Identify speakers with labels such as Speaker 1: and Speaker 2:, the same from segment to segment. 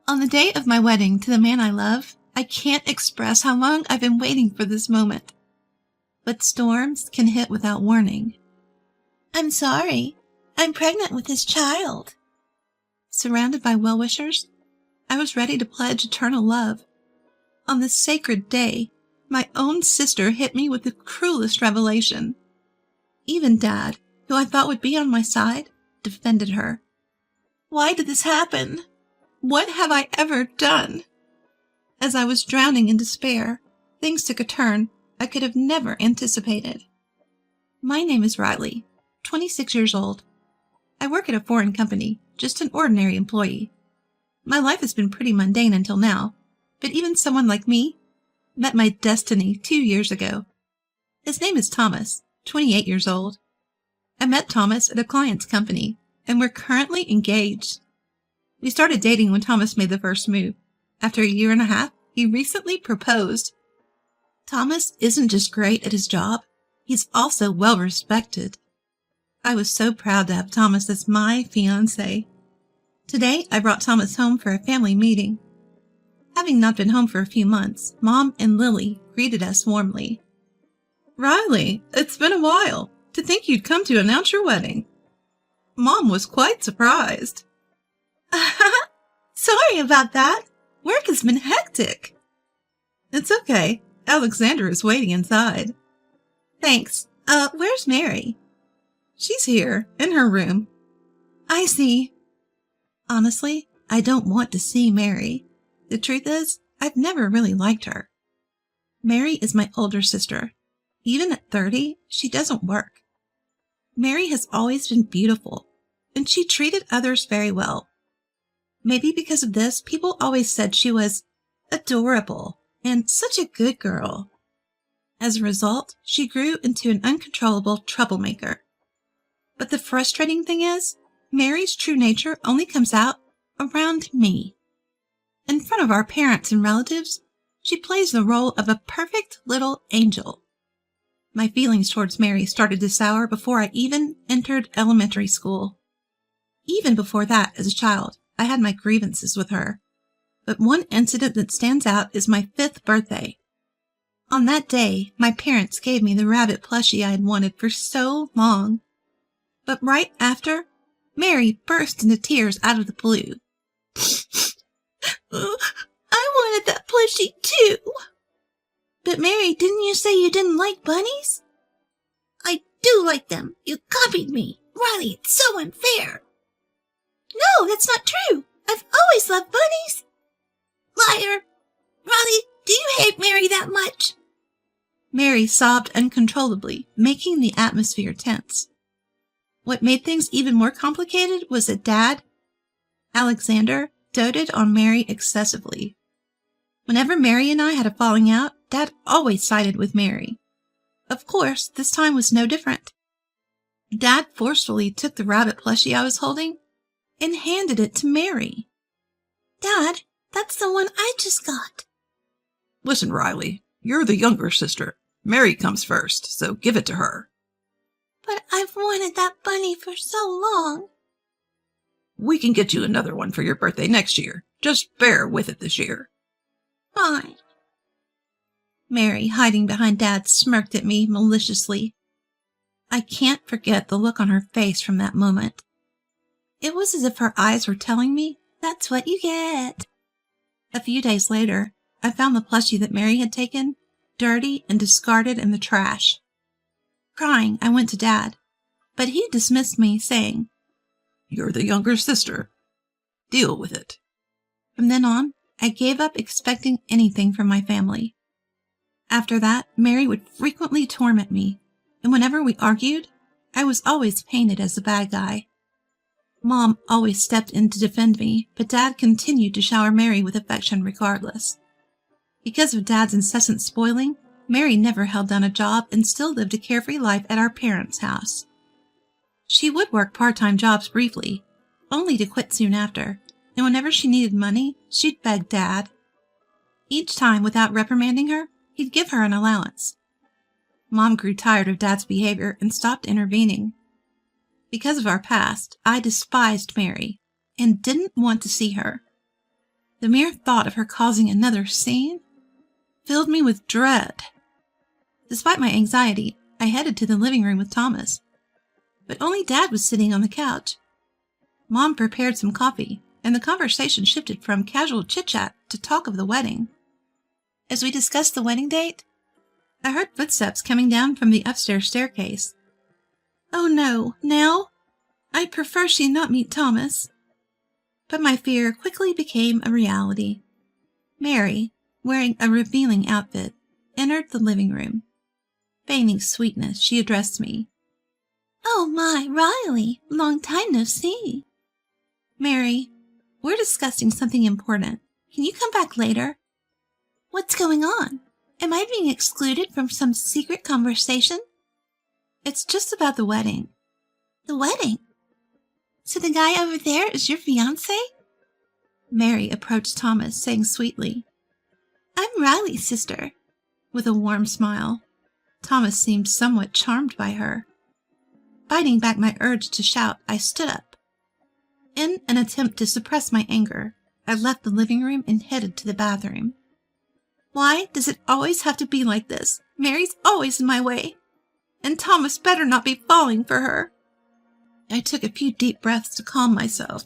Speaker 1: On the day of my wedding to the man I love, I can't express how long I've been waiting for this moment. But storms can hit without warning. I'm sorry. I'm pregnant with his child. Surrounded by well-wishers, I was ready to pledge eternal love. On this sacred day, my own sister hit me with the cruelest revelation. Even Dad, who I thought would be on my side, defended her. Why did this happen? What have I ever done? As I was drowning in despair, things took a turn I could have never anticipated. My name is Riley, 26 years old. I work at a foreign company, just an ordinary employee. My life has been pretty mundane until now, but even someone like me met my destiny 2 years ago. His name is Thomas, 28 years old. I met Thomas at a client's company, and we're currently engaged. We started dating when Thomas made the first move. After a year and a half, he recently proposed. Thomas isn't just great at his job, he's also well respected. I was so proud to have Thomas as my fiancé. Today, I brought Thomas home for a family meeting. Having not been home for a few months, Mom and Lily greeted us warmly. Riley, it's been a while. To think you'd come to announce your wedding. Mom was quite surprised. Sorry about that. Work has been hectic. It's okay. Alexander is waiting inside. Thanks. Where's Mary? She's here, in her room. I see. Honestly, I don't want to see Mary. The truth is, I've never really liked her. Mary is my older sister. Even at 30, she doesn't work. Mary has always been beautiful, and she treated others very well. Maybe because of this, people always said she was adorable and such a good girl. As a result, she grew into an uncontrollable troublemaker. But the frustrating thing is, Mary's true nature only comes out around me. In front of our parents and relatives, she plays the role of a perfect little angel. My feelings towards Mary started to sour before I even entered elementary school. Even before that, as a child, I had my grievances with her. But one incident that stands out is my 5th birthday. On that day, my parents gave me the rabbit plushie I had wanted for so long. But right after, Mary burst into tears out of the blue. I wanted that plushie too. But Mary, didn't you say you didn't like bunnies? I do like them. You copied me. Riley, it's so unfair. No, that's not true. I've always loved bunnies. Liar. Riley, do you hate Mary that much? Mary sobbed uncontrollably, making the atmosphere tense. What made things even more complicated was that Dad, Alexander, doted on Mary excessively. Whenever Mary and I had a falling out, Dad always sided with Mary. Of course, this time was no different. Dad forcefully took the rabbit plushie I was holding and handed it to Mary. Dad, that's the one I just got.
Speaker 2: Listen, Riley, you're the younger sister. Mary comes first, so give it to her.
Speaker 1: But I've wanted that bunny for so long.
Speaker 2: We can get you another one for your birthday next year. Just bear with it this year.
Speaker 1: Fine. Mary, hiding behind Dad, smirked at me maliciously. I can't forget the look on her face from that moment. It was as if her eyes were telling me, that's what you get. A few days later, I found the plushie that Mary had taken, dirty and discarded in the trash. Crying, I went to Dad, but he dismissed me, saying,
Speaker 2: You're the younger sister. Deal with it.
Speaker 1: From then on, I gave up expecting anything from my family. After that, Mary would frequently torment me, and whenever we argued, I was always painted as the bad guy. Mom always stepped in to defend me, but Dad continued to shower Mary with affection regardless. Because of Dad's incessant spoiling, Mary never held down a job and still lived a carefree life at our parents' house. She would work part-time jobs briefly, only to quit soon after, and whenever she needed money, she'd beg Dad. Each time, without reprimanding her, he'd give her an allowance. Mom grew tired of Dad's behavior and stopped intervening. Because of our past, I despised Mary and didn't want to see her. The mere thought of her causing another scene filled me with dread. Despite my anxiety, I headed to the living room with Thomas, but only Dad was sitting on the couch. Mom prepared some coffee, and the conversation shifted from casual chit-chat to talk of the wedding. As we discussed the wedding date, I heard footsteps coming down from the upstairs staircase. Oh no, now? I'd prefer she not meet Thomas. But my fear quickly became a reality. Mary, wearing a revealing outfit, entered the living room. Feigning sweetness, she addressed me. Oh my, Riley, long time no see. Mary, we're discussing something important. Can you come back later? What's going on? Am I being excluded from some secret conversation? It's just about the wedding. The wedding? So the guy over there is your fiancé? Mary approached Thomas, saying sweetly, I'm Riley's sister, with a warm smile. Thomas seemed somewhat charmed by her. Fighting back my urge to shout, I stood up. In an attempt to suppress my anger, I left the living room and headed to the bathroom. Why does it always have to be like this? Mary's always in my way, and Thomas better not be falling for her. I took a few deep breaths to calm myself.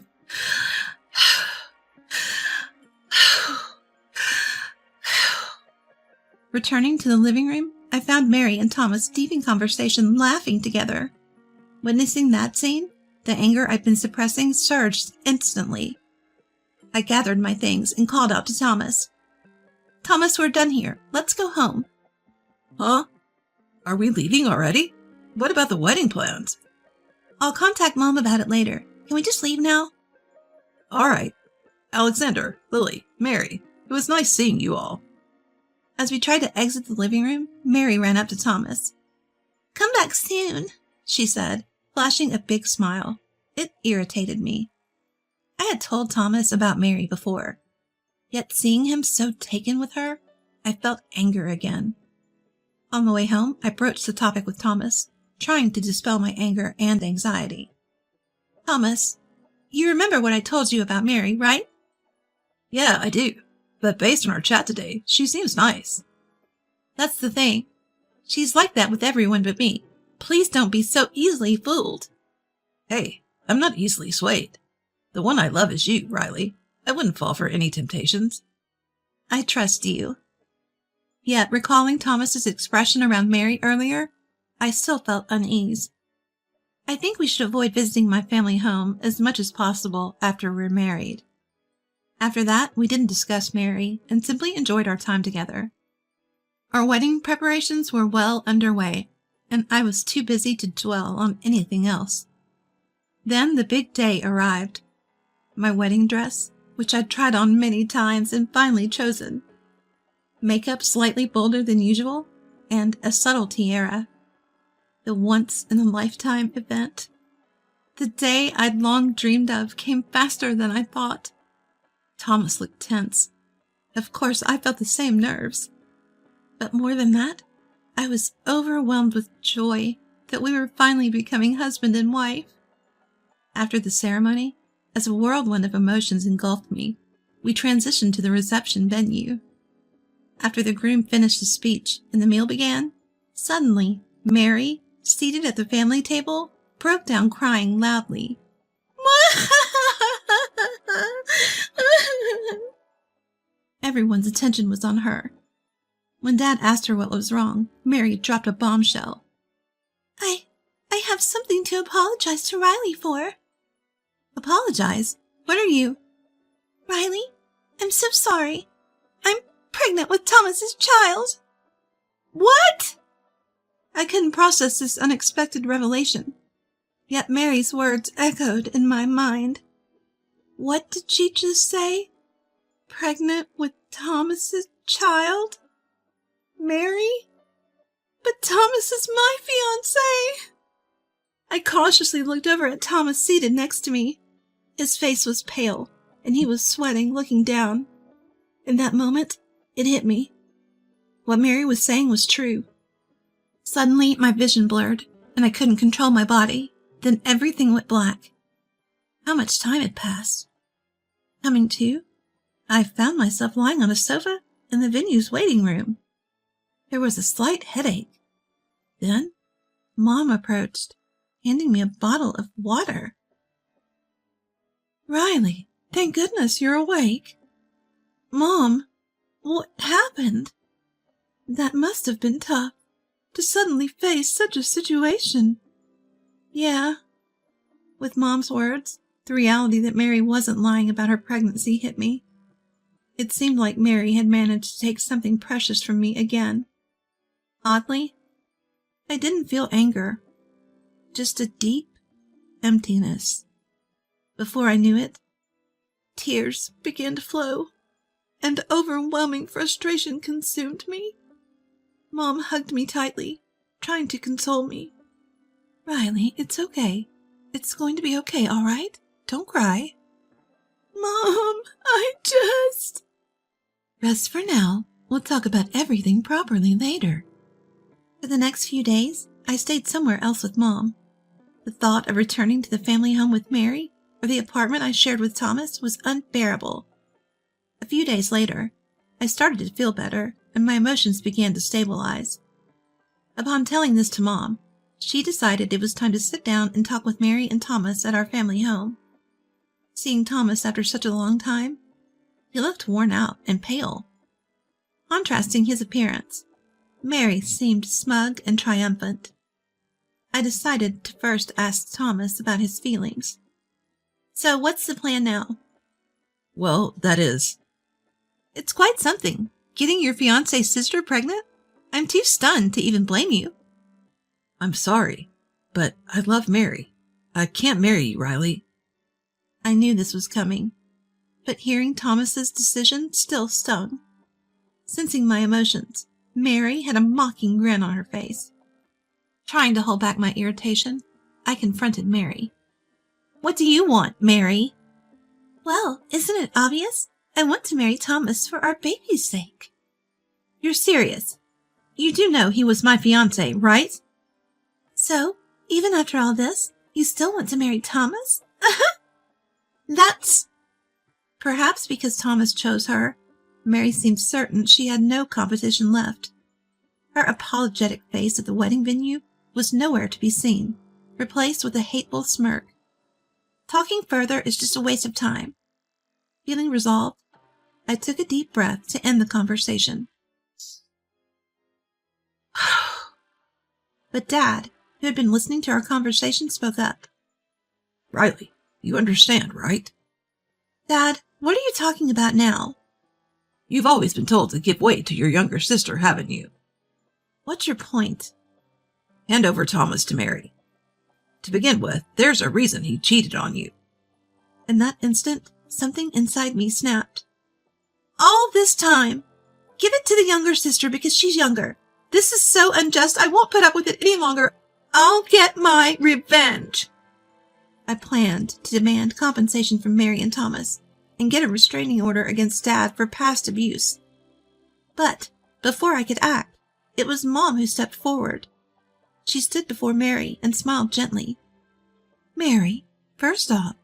Speaker 1: Returning to the living room, I found Mary and Thomas deep in conversation, laughing together. Witnessing that scene, the anger I'd been suppressing surged instantly. I gathered my things and called out to Thomas. Thomas, we're done here. Let's go home.
Speaker 2: Huh? Are we leaving already? What about the wedding plans?
Speaker 1: I'll contact Mom about it later. Can we just leave now?
Speaker 2: All right. Alexander, Lily, Mary, it was nice seeing you all.
Speaker 1: As we tried to exit the living room, Mary ran up to Thomas. Come back soon, she said, flashing a big smile. It irritated me. I had told Thomas about Mary before, yet seeing him so taken with her, I felt anger again. On the way home, I broached the topic with Thomas, trying to dispel my anger and anxiety. Thomas, you remember what I told you about Mary, right?
Speaker 2: Yeah, I do. But based on our chat today, she seems nice.
Speaker 1: That's the thing. She's like that with everyone but me. Please don't be so easily fooled.
Speaker 2: Hey, I'm not easily swayed. The one I love is you, Riley. I wouldn't fall for any temptations.
Speaker 1: I trust you. Yet, recalling Thomas's expression around Mary earlier, I still felt unease. I think we should avoid visiting my family home as much as possible after we're married. After that, we didn't discuss Mary and simply enjoyed our time together. Our wedding preparations were well underway, and I was too busy to dwell on anything else. Then the big day arrived. My wedding dress, which I'd tried on many times and finally chosen. Makeup slightly bolder than usual, and a subtle tiara. The once-in-a-lifetime event. The day I'd long dreamed of came faster than I thought. Thomas looked tense. Of course, I felt the same nerves. But more than that, I was overwhelmed with joy that we were finally becoming husband and wife. After the ceremony, as a whirlwind of emotions engulfed me, we transitioned to the reception venue. After the groom finished his speech and the meal began, suddenly, Mary, seated at the family table, broke down crying loudly. Everyone's attention was on her. When Dad asked her what was wrong, Mary dropped a bombshell. I have something to apologize to Riley for. Apologize? What are you? Riley, I'm so sorry. I'm pregnant with Thomas's child. What? I couldn't process this unexpected revelation. Yet Mary's words echoed in my mind. What did she just say? Pregnant with Thomas's child? Mary? But Thomas is my fiancé. I cautiously looked over at Thomas seated next to me. His face was pale, and he was sweating, looking down. In that moment, it hit me. What Mary was saying was true. Suddenly, my vision blurred, and I couldn't control my body. Then everything went black. How much time had passed? Coming to? I found myself lying on a sofa in the venue's waiting room. There was a slight headache. Then Mom approached, handing me a bottle of water. Riley, thank goodness you're awake. Mom, what happened? That must have been tough, to suddenly face such a situation. Yeah. With Mom's words, the reality that Mary wasn't lying about her pregnancy hit me. It seemed like Mary had managed to take something precious from me again. Oddly, I didn't feel anger, just a deep emptiness. Before I knew it, tears began to flow, and overwhelming frustration consumed me. Mom hugged me tightly, trying to console me. Riley, it's okay. It's going to be okay, all right? Don't cry. Mom, I just... Rest for now. We'll talk about everything properly later. For the next few days, I stayed somewhere else with Mom. The thought of returning to the family home with Mary or the apartment I shared with Thomas was unbearable. A few days later, I started to feel better and my emotions began to stabilize. Upon telling this to Mom, she decided it was time to sit down and talk with Mary and Thomas at our family home. Seeing Thomas after such a long time, he looked worn out and pale. Contrasting his appearance, Mary seemed smug and triumphant. I decided to first ask Thomas about his feelings. So what's the plan now?
Speaker 2: Well, that is...
Speaker 1: It's quite something, getting your fiancé's sister pregnant. I'm too stunned to even blame you.
Speaker 2: I'm sorry, but I love Mary. I can't marry you, Riley.
Speaker 1: I knew this was coming, but hearing Thomas's decision still stung. Sensing my emotions, Mary had a mocking grin on her face. Trying to hold back my irritation, I confronted Mary. What do you want, Mary? Well, isn't it obvious? I want to marry Thomas for our baby's sake. You're serious. You do know he was my fiancé, right? So, even after all this, you still want to marry Thomas? That's... Perhaps because Thomas chose her, Mary seemed certain she had no competition left. Her apologetic face at the wedding venue was nowhere to be seen, replaced with a hateful smirk. Talking further is just a waste of time. Feeling resolved, I took a deep breath to end the conversation. But Dad, who had been listening to our conversation, spoke up.
Speaker 2: Riley, you understand, right?
Speaker 1: Dad, what are you talking about now?
Speaker 2: You've always been told to give way to your younger sister, haven't you?
Speaker 1: What's your point?
Speaker 2: Hand over Thomas to Mary. To begin with, there's a reason he cheated on you.
Speaker 1: In that instant, something inside me snapped. All this time! Give it to the younger sister because she's younger. This is so unjust, I won't put up with it any longer. I'll get my revenge. I planned to demand compensation from Mary and Thomas and get a restraining order against Dad for past abuse. But before I could act, it was Mom who stepped forward. She stood before Mary and smiled gently. Mary, first off,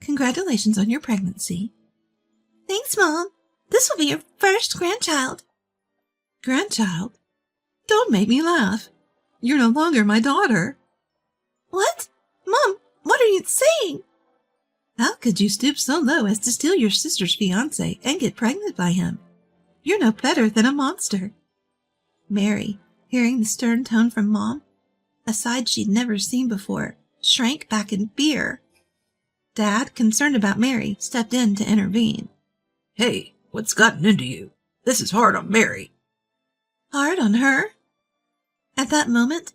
Speaker 1: congratulations on your pregnancy. Thanks, Mom. This will be your first grandchild. Grandchild? Don't make me laugh. You're no longer my daughter. What? Mom, what are you saying? How could you stoop so low as to steal your sister's fiancé and get pregnant by him? You're no better than a monster. Mary, hearing the stern tone from Mom, a side she'd never seen before, shrank back in fear. Dad, concerned about Mary, stepped in to intervene.
Speaker 2: Hey, what's gotten into you? This is hard on Mary.
Speaker 1: Hard on her? At that moment,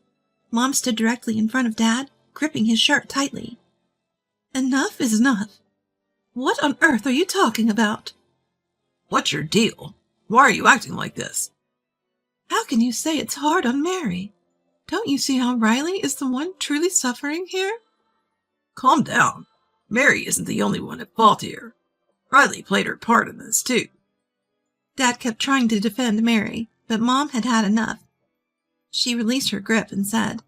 Speaker 1: Mom stood directly in front of Dad, gripping his shirt tightly. Enough is enough. What on earth are you talking about?
Speaker 2: What's your deal? Why are you acting like this?
Speaker 1: How can you say it's hard on Mary? Don't you see how Riley is the one truly suffering here?
Speaker 2: Calm down. Mary isn't the only one at fault here. Riley played her part in this, too.
Speaker 1: Dad kept trying to defend Mary, but Mom had had enough. She released her grip and said,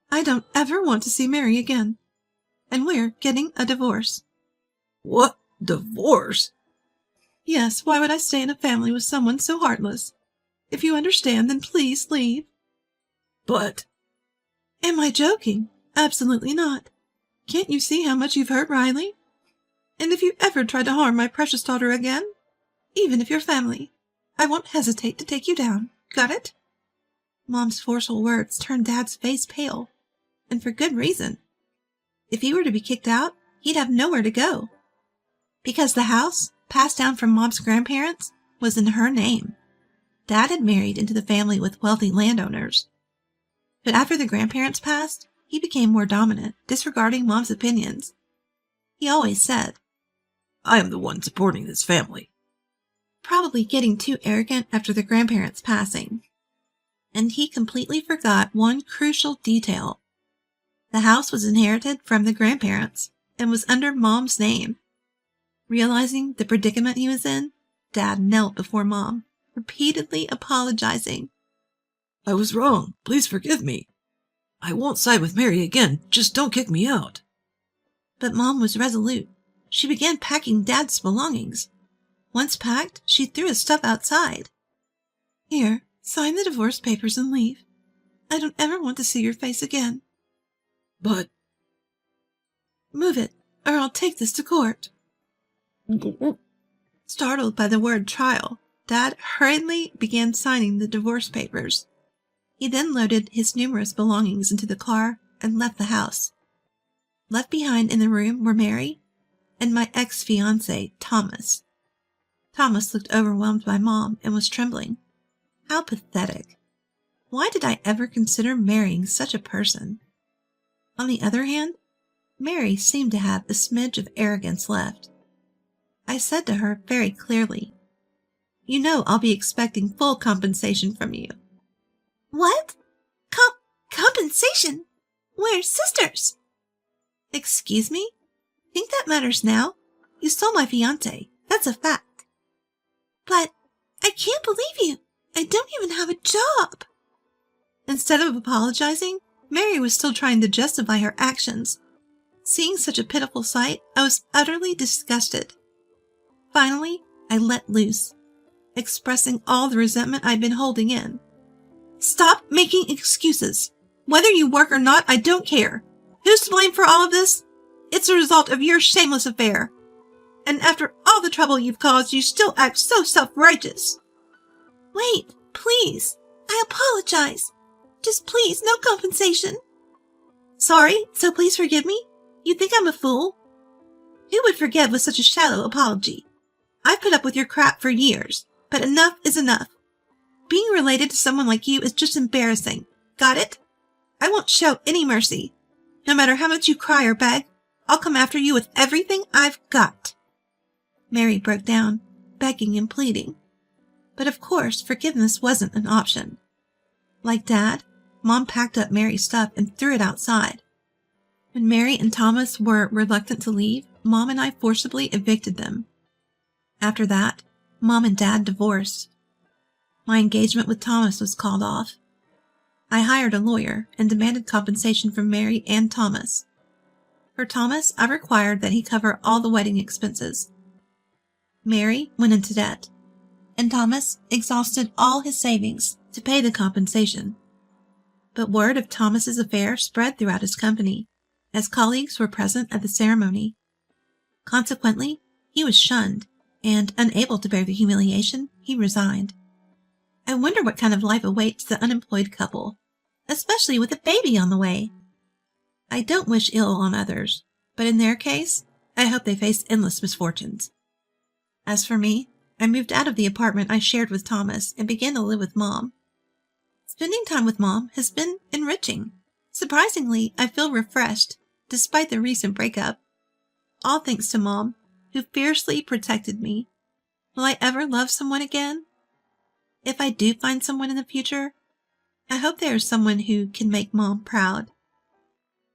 Speaker 1: I don't ever want to see Mary again. And we're getting a divorce.
Speaker 2: What? Divorce?
Speaker 1: Yes, why would I stay in a family with someone so heartless? If you understand, then please leave.
Speaker 2: But...
Speaker 1: Am I joking? Absolutely not. Can't you see how much you've hurt Riley? And if you ever try to harm my precious daughter again, even if you're family, I won't hesitate to take you down. Got it? Mom's forceful words turned Dad's face pale, and for good reason. If he were to be kicked out, he'd have nowhere to go. Because the house, passed down from Mom's grandparents, was in her name. Dad had married into the family with wealthy landowners. But after the grandparents passed, he became more dominant, disregarding Mom's opinions. He always said,
Speaker 2: I am the one supporting this family.
Speaker 1: Probably getting too arrogant after the grandparents' passing. And he completely forgot one crucial detail. The house was inherited from the grandparents and was under Mom's name. Realizing the predicament he was in, Dad knelt before Mom, repeatedly apologizing.
Speaker 2: I was wrong. Please forgive me. I won't side with Mary again. Just don't kick me out.
Speaker 1: But Mom was resolute. She began packing Dad's belongings. Once packed, she threw his stuff outside. Here, sign the divorce papers and leave. I don't ever want to see your face again.
Speaker 2: But...
Speaker 1: Move it, or I'll take this to court. Startled by the word trial, Dad hurriedly began signing the divorce papers. He then loaded his numerous belongings into the car and left the house. Left behind in the room were Mary and my ex-fiancé, Thomas. Thomas looked overwhelmed by Mom and was trembling. How pathetic. Why did I ever consider marrying such a person? On the other hand, Mary seemed to have a smidge of arrogance left. I said to her very clearly, You know I'll be expecting full compensation from you. What? Compensation? We're sisters. Excuse me? Think that matters now? You stole my fiancé. That's a fact. But I can't believe you. I don't even have a job. Instead of apologizing, Mary was still trying to justify her actions. Seeing such a pitiful sight, I was utterly disgusted. Finally, I let loose, expressing all the resentment I'd been holding in. Stop making excuses. Whether you work or not, I don't care. Who's to blame for all of this? It's a result of your shameless affair. And after all the trouble you've caused, you still act so self-righteous. Wait, please. I apologize. Just please, no compensation. Sorry, so please forgive me? You think I'm a fool? Who would forgive with such a shallow apology? I've put up with your crap for years, but enough is enough. Being related to someone like you is just embarrassing. Got it? I won't show any mercy. No matter how much you cry or beg, I'll come after you with everything I've got. Mary broke down, begging and pleading. But of course, forgiveness wasn't an option. Like Dad, Mom packed up Mary's stuff and threw it outside. When Mary and Thomas were reluctant to leave, Mom and I forcibly evicted them. After that, Mom and Dad divorced. My engagement with Thomas was called off. I hired a lawyer and demanded compensation from Mary and Thomas. For Thomas, I required that he cover all the wedding expenses. Mary went into debt, and Thomas exhausted all his savings to pay the compensation. But word of Thomas's affair spread throughout his company, as colleagues were present at the ceremony. Consequently, he was shunned, and unable to bear the humiliation, he resigned. I wonder what kind of life awaits the unemployed couple, especially with a baby on the way. I don't wish ill on others, but in their case, I hope they face endless misfortunes. As for me, I moved out of the apartment I shared with Thomas and began to live with Mom. Spending time with Mom has been enriching. Surprisingly, I feel refreshed, despite the recent breakup. All thanks to Mom, who fiercely protected me. Will I ever love someone again? If I do find someone in the future, I hope there is someone who can make Mom proud.